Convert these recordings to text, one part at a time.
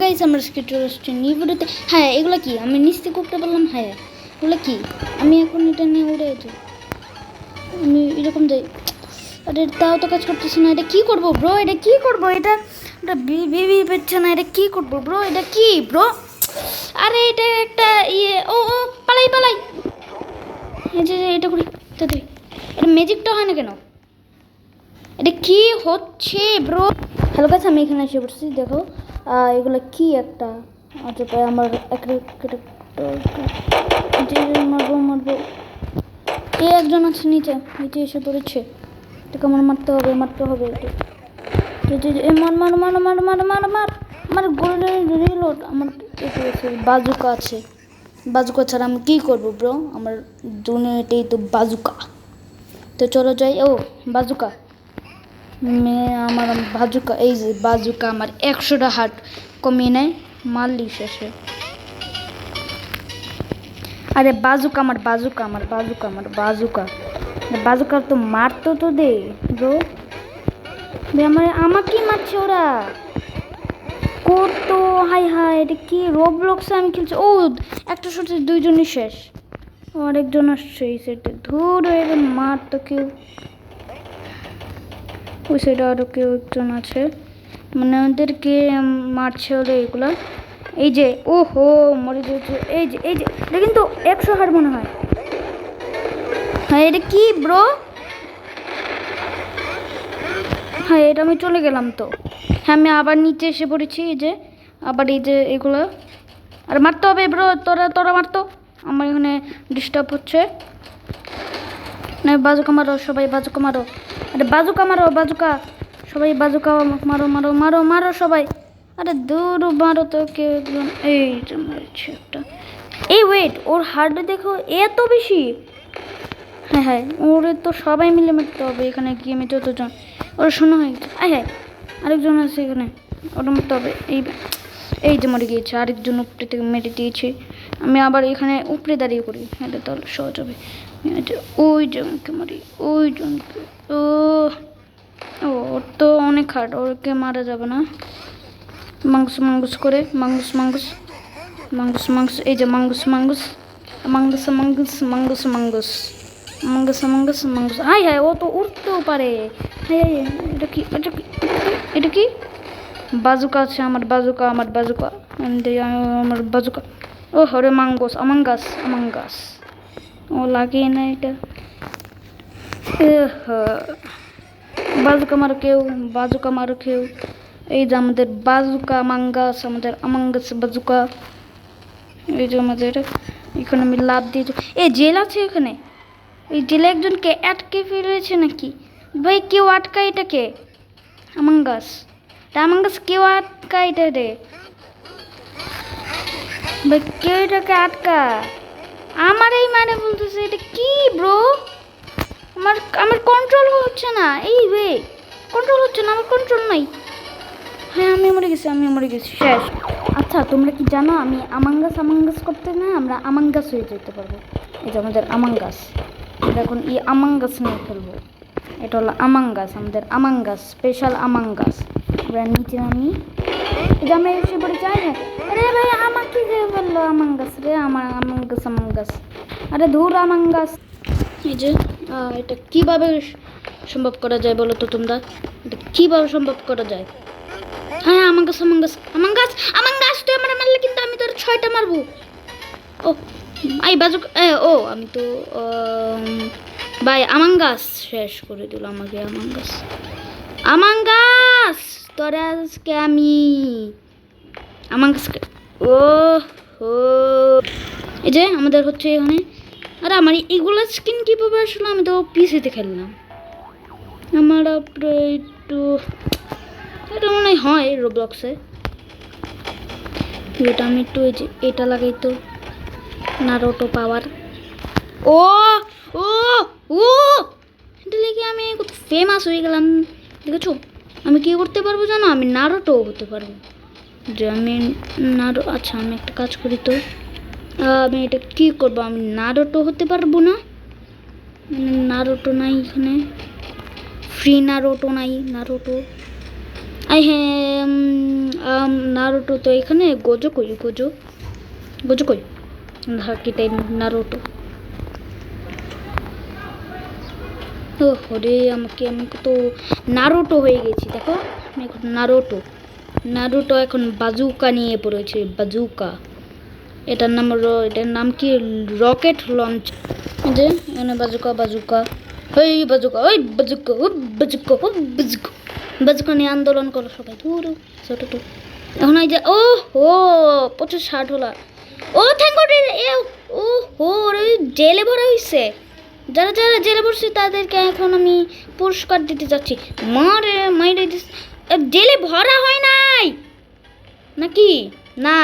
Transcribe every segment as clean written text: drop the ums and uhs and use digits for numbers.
Guys আমরা আজকে চলে আসছি নিউ ভিডিওতে। হ্যাঁ এগুলো কি আমি নিচ থেকে উঠতে পারলাম? হ্যাঁ এগুলো কি আমি এখন এটা নিয়ে উড়ে যাই, আমি এরকম যাই। আরে তাও তো কাজ করতেছে না, এটা কি করবো ব্রো? এটা কি করবো? এটা এটা বেবি পেচ্ছে না, এটা কি করবো ব্রো? এটা কি ব্রো? আরে এটা একটা ইয়ে, ও ও পালাই পালাই, এই যে এটা করি তাড়াতাড়ি। এটা ম্যাজিকটা হয় না কেন? এটা কি হচ্ছে ব্রো? হ্যালো গাইস, আমি এখানে এসে পড়ছি, দেখো এগুলো কি একটা আচ্ছা আমার মারবো মারবো। এ একজন আছে নিচে, নিচে এসে পড়েছে, এটাকে আমার মারতে হবে মারতে হবে। মার মার মার মার মার মার মার আমার গোল্ডেন রিলোড, আমার বাজুকা আছে। বাজুকা ছাড়া আমি কী করবো ব্রো? আমার দুনিয়াতেই তো বাজুকা। তো চলো যাই। ও বাজুকা আমার বাজুকা, এই যে বাজুকা আমার 100টা হার্ট কমিয়ে নেয় মারলি শেষে। আরে বাজুকা আমার বাজুকা আমার বাজুকা আমার বাজুকা বাজুকা তো মারতো তো দে ব্রো। আমার আমাকেই মারছে ওরা কত। হাই হাই, এটা কি রোবলক্সে আমি খেলছি? ও একটা শটে দুইজনই শেষ, আরেকজন আসছে এই সেটে। ধুর মার তো কেউ, ওই সাইডে আরও কেউ একজন আছে, মানে ওদেরকে মারছে হলো এগুলা। এই যে ও হো মরে যেছে, এই যে এটা কিন্তু 100 হার মনে হয়। হ্যাঁ এটা কি ব্রো? হ্যাঁ এটা আমি চলে গেলাম তো। হ্যাঁ আমি আবার নিচে এসে পড়েছি, এই যে আবার এই যে এগুলো। আর মারতে হবে ব্রো, তোরা তোরা মারতো, আমার এখানে ডিস্টার্ব হচ্ছে না। বাজুকা মারো সবাই, বাজুকা মারো। আরে বাজুকা মারো বাজুকা, সবাই বাজুকা মারো মারো মারো মারো সবাই। আরে দূর মারো তো কেউ একজন। এই যে মারছে একটা। এই ওয়েট, ওর হার্ট দেখো এত বেশি। হ্যাঁ হ্যাঁ ওরে তো সবাই মিলে মারতে হবে এখানে গিয়ে, আমি যতজন ওরা শোনা হয়ে গেছে। হ্যাঁ আরেকজন আছে এখানে, ওটা মারতে হবে। এই যে মরে গিয়েছে, আরেকজন উপরে থেকে মেরে দিয়েছে। আমি আবার এখানে উপরে দাঁড়িয়ে করি, এটা তাহলে সহজ হবে। ওই জনকে মারি, ওই জনকে। ও ওর তো অনেক হার্ড, ওকে মারা যাবে না। মাংস মাংস করে মাংস মাংস মাংস মাংস, এই যে মাংস মাংস মাংস মাংস মাংস মাংস মাংস মাংস মাংস। হাই হাই ও তো উঠতেও পারে। হ্যাঁ এটা কি এটা কি এটা কি? বাজুকা আছে আমার, বাজুকা আমার বাজুকা আমার বাজুকা। ও হরে মাঙ্গস আমাঙ্গাস আমাঙ্গাস, ও লাগে না এটা। বাজুকা মারো কেউ, বাজুকা মারো কেউ। এই যে আমাদের বাজুকা মাঙ্গাস, আমাদের আমাঙ্গাস বাজুকা। এই যে আমাদের এখানে আমি লাভ দিয়েছি। এই জেল আছে এখানে, এই জেলে একজনকে আটকে ফেলেছে নাকি ভাই? কেউ আটকা এটাকে, আমাঙ্গাস আমাঙ্গাস কেউ আটকা এটা রে ভাই, কেউ এটাকে আটকা। আমার এই মানে বলতেছে এটা কি ব্রো? আমার আমার কন্ট্রোল হচ্ছে না, এই রে কন্ট্রোল হচ্ছে না, আমার কন্ট্রোল নাই। হ্যাঁ আমি মরে গেছি, আমি মরে গেছি শেষ। আচ্ছা তোমরা কি জানো আমি আমাঙ্গাস আমাঙ্গাস করতে না আমরা আমাঙ্গাস হয়ে যেতে পারবো। এই যে আমাদের আমাঙ্গাস, এটা এখন এই আমাঙ্গাস নিয়ে খেলবো। এটা হলো আমাঙ্গাস, আমাদের আমাঙ্গাস স্পেশাল আমাঙ্গাস। আমরা নিচে নামি, এই যে আমরা এসে পড়ে যাই। হ্যাঁ আরে ভাই আমাকে যে বললো আমাঙ্গাস রে, আমার আমাঙ্গাস আমাঙ্গাস। আরে ধুর আমাঙ্গাস। এই যে এটা কীভাবে সম্ভব করা যায় বলো তো তোমরা? এটা কীভাবে সম্ভব করা যায়? হ্যাঁ আমাঙ্গাস আমাঙ্গাস আমাঙ্গাস আমাঙ্গাস, তুই আমার মারলে কিন্তু আমি তোর 6টা মারবো। ও আই বাজুক, ও আমি তো ভাই আমাঙ্গাস শেষ করে দিল আমাকে। আমাঙ্গাস আমাঙ্গাস তোরা আজকে আমি আমাঙ্গাসকে। ও হো এই যে আমাদের হচ্ছে এখানে। আরে আমার এগুলো স্কিন কীভাবে আসলে? আমি তো পিসিতে খেললাম। আমার একটু এটা মনে হয় রোবলক্সে। এটা আমি একটু এই যে এটা লাগাই তো নারুটো পাওয়ার। ও ও ও এটা লেগে আমি কত ফেমাস হয়ে গেলাম দেখেছো? আমি কি করতে পারবো জানো? আমি নারুটো হতে পারবো। যে আমি আচ্ছা আমি একটা কাজ করি তো, আমি এটা কি করবো? আমি নারুটো হতে পারবো না, নারুটো নাই এখানে, ফ্রি নারুটো নাই। নারুটো আই হ্যাঁ নারুটো তো এখানে গোজো কই গোজো গোজো কই হাকিটাই নারুটো ও হরে আমাকে তো নারুটো হয়ে গেছি দেখো আমি এখন নারুটো এখন বাজুকা নিয়ে পড়েছে বাজুকা এটার নাম কি রকেট লঞ্চ যে এখানে বাজুকা ওই বাজুকা বাজুকা নিয়ে আন্দোলন করো সবাই ছোট এখন এই যে ও 50-60 হলা ও থ্যাংক গড ও হো রে জেলে ভরা হইছে যারা যারা জেলে পড়ছে তাদেরকে এখন আমি পুরস্কার দিতে যাচ্ছি মাইরে জেলে ভরা হয় নাই নাকি না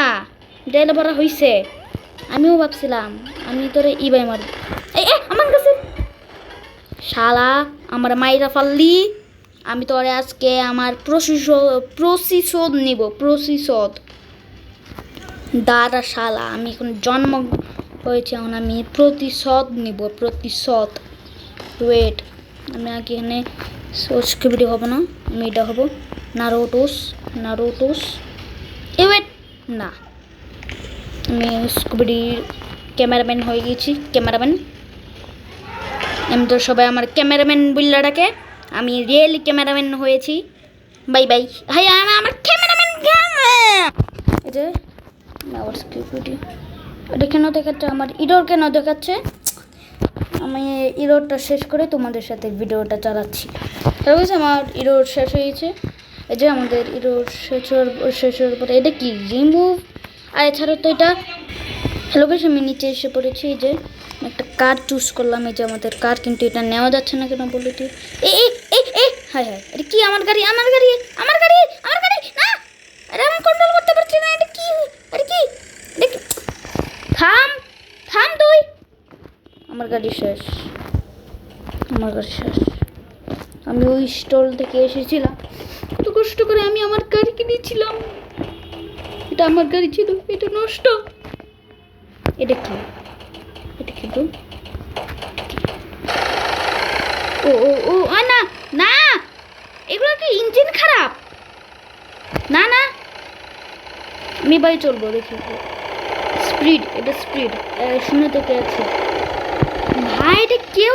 জেলে ভরা হইছে আমিও ভাবছিলাম আমি তোরে ইবাই মারব আমার কাছে শালা আমার মাইরা ফাললি আমি তোরে আজকে আমার প্রতিশোধ নিব প্রতিশোধ দাদা শালা আমি এখন জন্ম হয়েছে এখন আমি প্রতিশোধ নিব প্রতিশোধ ওয়েট আমি আগে এখানে স্কিবিডি হব না আমি এটা হব নারুটোস ওয়েট না আমি স্কিবিডি ক্যামেরাম্যান হয়ে গেছি ক্যামেরাম্যান আমি তো সবাই আমার ক্যামেরাম্যান বললে ডাকে আমি রিয়েলি ক্যামেরাম্যান হয়েছি বাই বাই হাই আমার ক্যামেরাম্যান এই যে আবার স্কিবিডি এটা কেন দেখাচ্ছে আমার ইরোর কেন দেখাচ্ছে আমি ইরোরটা শেষ করে তোমাদের সাথে ভিডিওটা চালাচ্ছি ঠিক আছে আমার ইরোর শেষ হয়েছে এই যে আমাদের ইরোর শেষ হওয়ার পরে এটা কি রিমুভ আর এছাড়া তো এটা হ্যালো গাইস আমি নিচে এসে পড়েছি এই যে একটা কার চুজ করলাম এই যে আমাদের কার কিন্তু এটা নেওয়া যাচ্ছে না কেন বলে তুই হাই এটা কি আমার গাড়ি না আরে আমি কন্ট্রোল করতে পারছি না এটা কি থাম তুই আমার গাড়ি শেষ আমি ওই স্টল থেকে এসেছিলাম কত কষ্ট করে আমি আমার গাড়ি কিনেছিলাম এটা আমার গাড়ি ছিল এটা নষ্ট এটা কি তো ও না এগুলো কি ইঞ্জিন খারাপ না আমি বাড়ি চলবো দেখি স্পিড 0 থেকে আছে ভাই এটা কেউ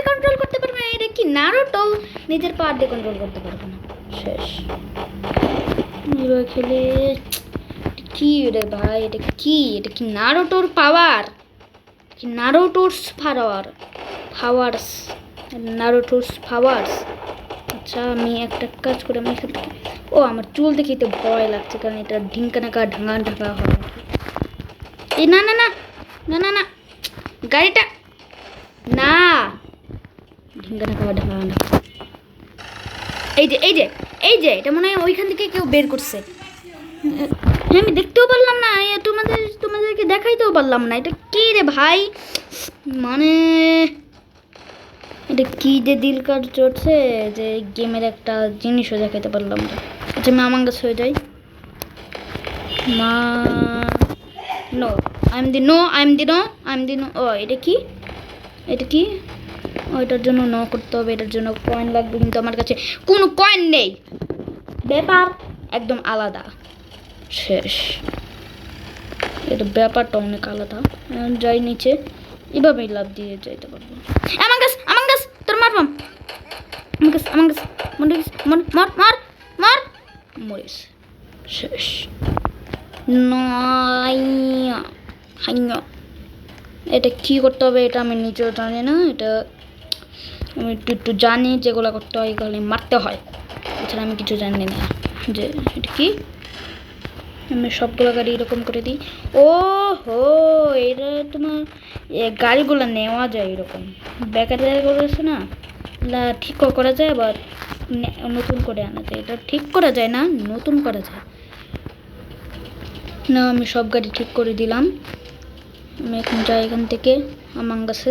কন্ট্রোল করতে পারবে না এটা কি নারুটো নিজের পাওয়ার দিয়ে কন্ট্রোল করতে পারবে না শেষ খেলে কি রে ভাই এটা কি নারুটোর পাওয়ার পাওয়ার্স আচ্ছা আমি একটা কাজ করে আমি এখান থেকে আমার চুল দেখে তো ভয় লাগছে কারণ এটা ঢিঙ্কানাকা ঢাকা হবে এই না গাড়িটা না ঢিঙ্কানাকা ঢাকা এই যে এটা মনে হয় ওইখান থেকে কেউ বের করছে আমি দেখতেও পারলাম না তোমাদেরকে দেখাইতেও পারলাম না এটা কি রে ভাই মানে এটা কি যে দিল কাট চড়ছে যে গেমের একটা জিনিসও দেখাইতে পারলাম না আচ্ছা আমি আমার কাছে হয়ে যাই no I am the no এটা কি এটার জন্য নো করতে হবে এটার জন্য কয়েন লাগবে কিন্তু আমার কাছে কোনো কয়েন নেই ব্যাপার একদম আলাদা শেষ এটা ব্যাপারটা অনেক আলাদা যাই নিচে এভাবেই লাভ দিয়ে যাইতে পারবো আমার কাছে তোর মারবাম আমার কাছে মরিস শেষ এটা কি করতে হবে এটা আমি নিজেও জানি না এটা আমি একটু জানি যেগুলো করতে হয় এগুলো মারতে হয় এছাড়া আমি কিছু জানি না যে এটা কি আমি সবগুলো গাড়ি এরকম করে দিই এটা তোমার গাড়িগুলো নেওয়া যায় এরকম বেকার জায়গাগুলো আছে না ঠিক করা যায় আবার নতুন করে আনা যায় এটা ঠিক করা যায় না নতুন করা যায় না আমি সব গাড়ি ঠিক করে দিলাম আমি এখন যাই এখান থেকে আমার কাছে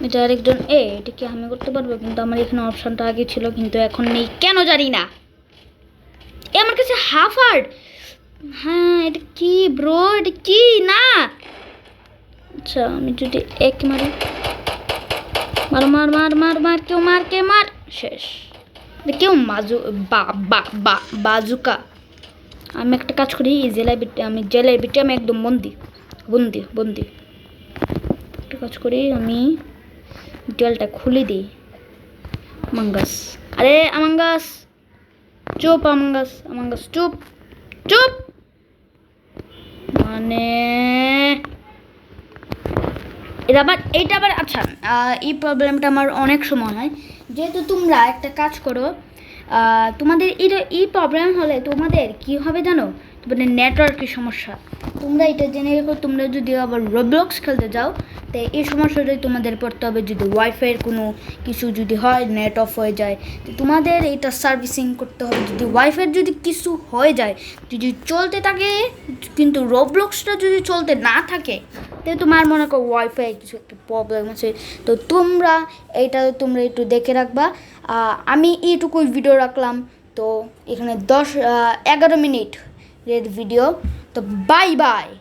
এটা আরেকজন এটা কি আমি করতে পারবো কিন্তু আমার এখানে অপশানটা আগে ছিল কিন্তু এখন নেই কেন জানি না আমার কাছে হাফ হার্ড হ্যাঁ এটা কি ব্রো এটা কি না আচ্ছা আমি যদি এক মারি মার কেউ মার শেষ কেউ বাজুকা। আমি একটা কাজ করি, এই জেলের ভিতরে আমি একদম বন্দি। একটা কাজ করি, আমি জেলটা খুলে দিই। আমাঙ্গাস, আরে আমাঙ্গাস চুপ, আমাঙ্গাস চুপ। মানে এইটা আবার আচ্ছা, এই প্রবলেমটা আমার অনেক সময় হয়। যেহেতু তোমরা একটা কাজ করো, তোমাদের এই প্রবলেম হলে তোমাদের কি হবে জানো, তোমাদের নেটওয়ার্কের সমস্যা। তোমরা এটা জেনে রেখো, তোমরা যদি আবার রোবলক্স খেলতে যাও, তো এই সমস্যাটাই তোমাদের পড়তে হবে। যদি ওয়াইফাইয়ের কোনো কিছু যদি হয়, নেট অফ হয়ে যায়, তো তোমাদের এটা সার্ভিসিং করতে হবে। যদি ওয়াইফাইয়ের যদি কিছু হয়ে যায়, যদি চলতে থাকে কিন্তু রোবলক্সটা যদি চলতে না থাকে, তো তোমার মনে করো ওয়াইফাই কিছু একটা প্রবলেম আছে। তো তোমরা একটু দেখে রাখবা। আমি এইটুকুই ভিডিও রাখলাম। তো এখানে 11 মিনিট ভিডিও। তো বাই।